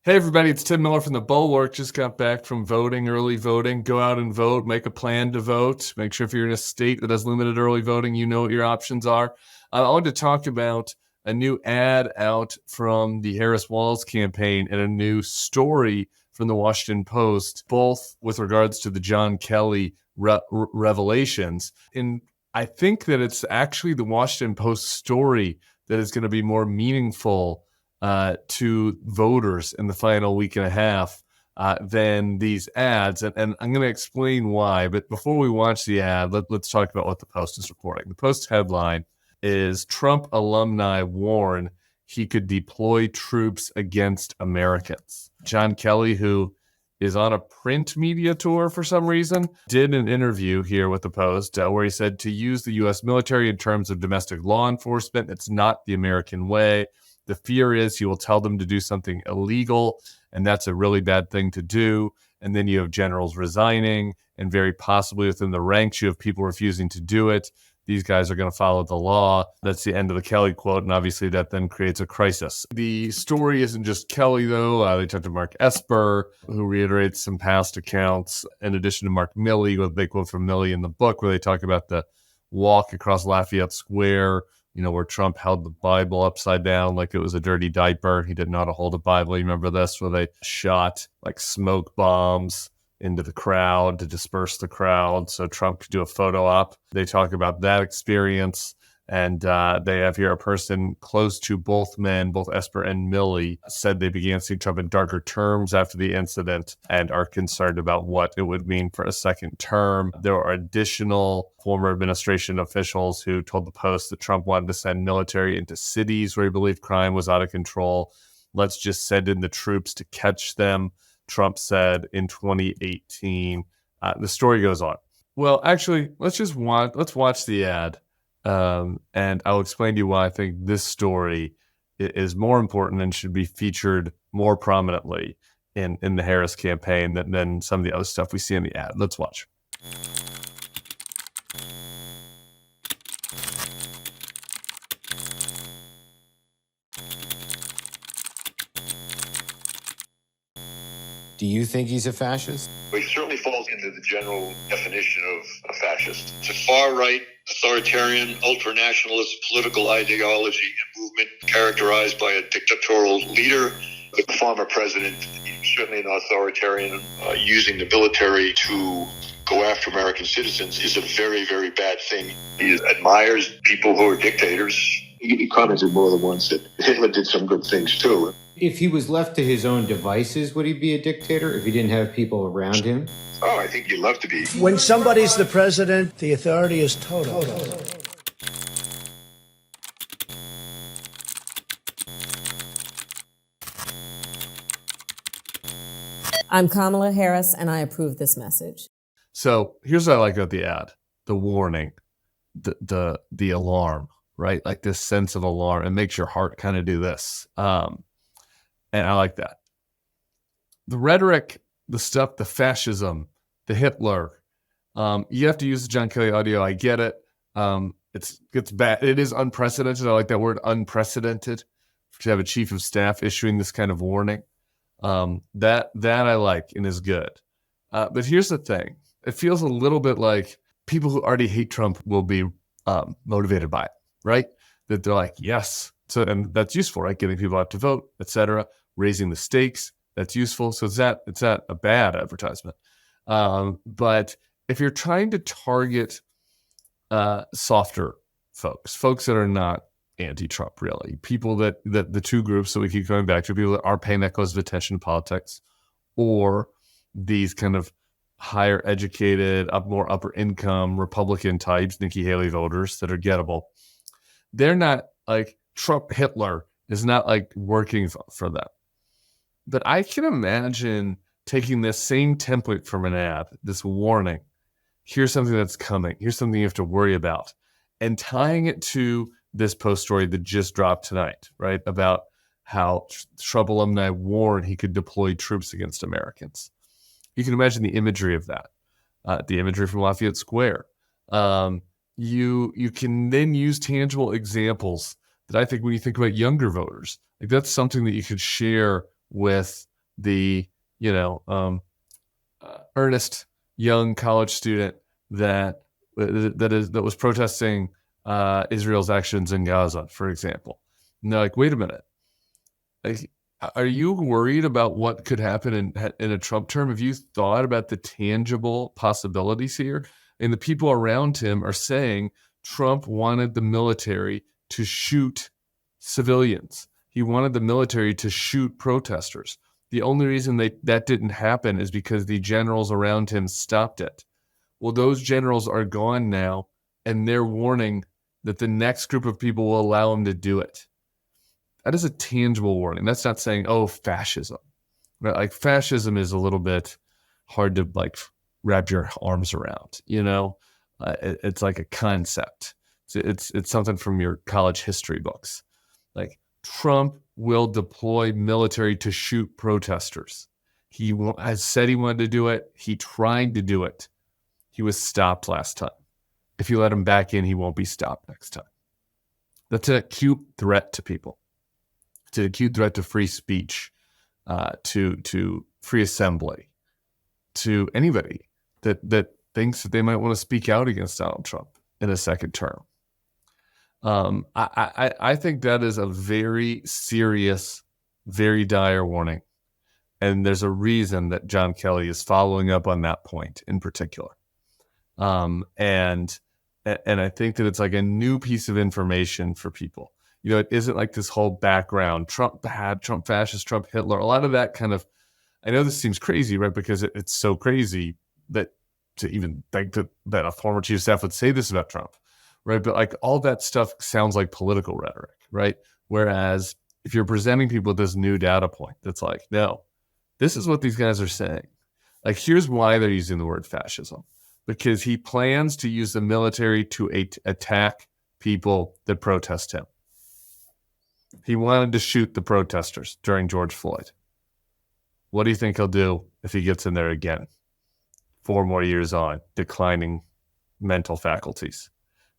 Hey everybody, it's Tim Miller from the Bulwark. Just got back from voting, early voting. Go out and vote, make a plan to vote. Make sure if you're in a state that has limited early voting, you know what your options are. I wanted to talk about a new ad out from the Harris-Walz campaign and a new story from the Washington Post, both with regards to the John Kelly revelations. And I think that it's actually the Washington Post story that is going to be more meaningful to voters in the final week and a half than these ads. And I'm going to explain why. But before we watch the ad, let's talk about what the Post is reporting. The Post headline is Trump alumni warn he could deploy troops against Americans. John Kelly, who is on a print media tour for some reason, did an interview here with the Post where he said to use the U.S. military in terms of domestic law enforcement, it's not the American way. The fear is he will tell them to do something illegal, and that's a really bad thing to do. And then you have generals resigning, and very possibly within the ranks, you have people refusing to do it. These guys are going to follow the law. That's the end of the Kelly quote, and obviously that then creates a crisis. The story isn't just Kelly, though. They talked to Mark Esper, who reiterates some past accounts, in addition to Mark Milley, with a big quote from Milley in the book, where they talk about the walk across Lafayette Square, where Trump held the Bible upside down like it was a dirty diaper. He didn't know how to hold a Bible. You remember this, where they shot like smoke bombs into the crowd to disperse the crowd so Trump could do a photo op. They talk about that experience. And they have here a person close to both men, both Esper and Milley, said they began seeing Trump in darker terms after the incident and are concerned about what it would mean for a second term. There are additional former administration officials who told the Post that Trump wanted to send military into cities where he believed crime was out of control. Let's just send in the troops to catch them, Trump said in 2018. The story goes on. Well, actually, let's watch the ad. And I'll explain to you why I think this story is more important and should be featured more prominently in the Harris campaign than some of the other stuff we see in the ad. Let's watch. Do you think he's a fascist? He certainly falls into the general definition of a fascist. It's a far-right, authoritarian, ultranationalist political ideology and movement characterized by a dictatorial leader. The former president, certainly an authoritarian, using the military to go after American citizens is a very, very bad thing. He admires people who are dictators. He commented more than once that Hitler did some good things too. If he was left to his own devices, would he be a dictator if he didn't have people around him? Oh, I think he'd love to be. When somebody's the president, the authority is total. I'm Kamala Harris, and I approve this message. So here's what I like about the ad: the warning, the alarm, right? Like this sense of alarm. It makes your heart kind of do this. And I like that. The rhetoric, the stuff, the fascism, the Hitler. You have to use the John Kelly audio. I get it. It's bad. It is unprecedented. I like that word, unprecedented, to have a chief of staff issuing this kind of warning. That I like and is good. But here's the thing. It feels a little bit like people who already hate Trump will be motivated by it, right? That they're like, yes. So, and that's useful, right? Getting people out to vote, etc. Raising the stakes, that's useful. So it's not a bad advertisement. But if you're trying to target softer folks that are not anti-Trump, really, people that the two groups that we keep going back to, people that are paying that close of attention to politics, or these kind of higher educated, more upper income Republican types, Nikki Haley voters that are gettable, they're not like Trump Hitler is not like working for them. But I can imagine taking this same template from an ad, this warning, here's something that's coming, here's something you have to worry about, and tying it to this Post story that just dropped tonight, right? About how Trump alumni warned he could deploy troops against Americans. You can imagine the imagery of that, the imagery from Lafayette Square. You can then use tangible examples that I think when you think about younger voters, like that's something that you could share with the earnest young college student that was protesting Israel's actions in Gaza, for example. And they're like, wait a minute, like, are you worried about what could happen in a Trump term? Have you thought about the tangible possibilities here? And the people around him are saying Trump wanted the military to shoot civilians. He wanted the military to shoot protesters. The only reason that didn't happen is because the generals around him stopped it. Well, those generals are gone now, and they're warning that the next group of people will allow him to do it. That is a tangible warning. That's not saying, oh, fascism. Right? Like, fascism is a little bit hard to like wrap your arms around. It's like a concept. It's something from your college history books. Like, Trump will deploy military to shoot protesters. He has said he wanted to do it. He tried to do it. He was stopped last time. If you let him back in, he won't be stopped next time. That's an acute threat to people. It's an acute threat to free speech, to free assembly, to anybody that thinks that they might want to speak out against Donald Trump in a second term. I think that is a very serious, very dire warning. And there's a reason that John Kelly is following up on that point in particular. And I think that it's like a new piece of information for people. It isn't like this whole background, Trump bad, Trump fascist, Trump Hitler. A lot of that kind of, I know this seems crazy, right? Because it's so crazy that to even think that a former chief of staff would say this about Trump, right? But like, all that stuff sounds like political rhetoric, right? Whereas if you're presenting people with this new data point, that's like, no, this is what these guys are saying. Like, here's why they're using the word fascism. Because he plans to use the military to attack people that protest him. He wanted to shoot the protesters during George Floyd. What do you think he'll do if he gets in there again? 4 more years on, declining mental faculties.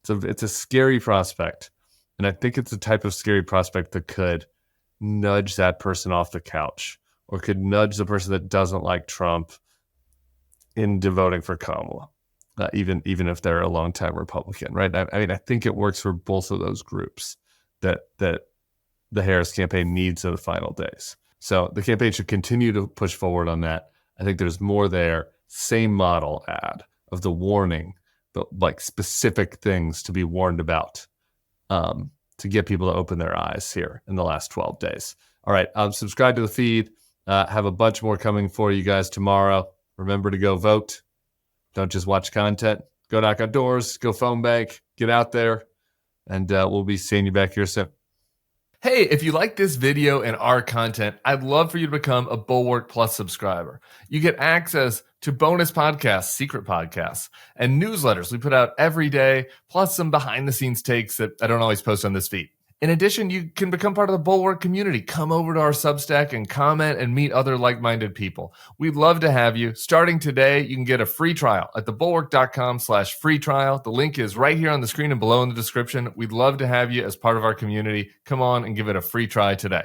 It's a scary prospect. And I think it's the type of scary prospect that could nudge that person off the couch, or could nudge the person that doesn't like Trump into voting for Kamala, even if they're a longtime Republican, right? I mean, I think it works for both of those groups that the Harris campaign needs in the final days. So the campaign should continue to push forward on that. I think there's more there. Same model ad of the warning, but like specific things to be warned about, to get people to open their eyes here in the last 12 days. All right, subscribe to the feed. Have a bunch more coming for you guys tomorrow. Remember to go vote. Don't just watch content. Go knock on doors. Go phone bank. Get out there. And we'll be seeing you back here soon. Hey, if you like this video and our content, I'd love for you to become a Bulwark Plus subscriber. You get access to bonus podcasts, secret podcasts, and newsletters we put out every day, plus some behind-the-scenes takes that I don't always post on this feed. In addition, you can become part of the Bulwark community. Come over to our Substack and comment and meet other like-minded people. We'd love to have you. Starting today, you can get a free trial at thebulwark.com/free trial. The link is right here on the screen and below in the description. We'd love to have you as part of our community. Come on and give it a free try today.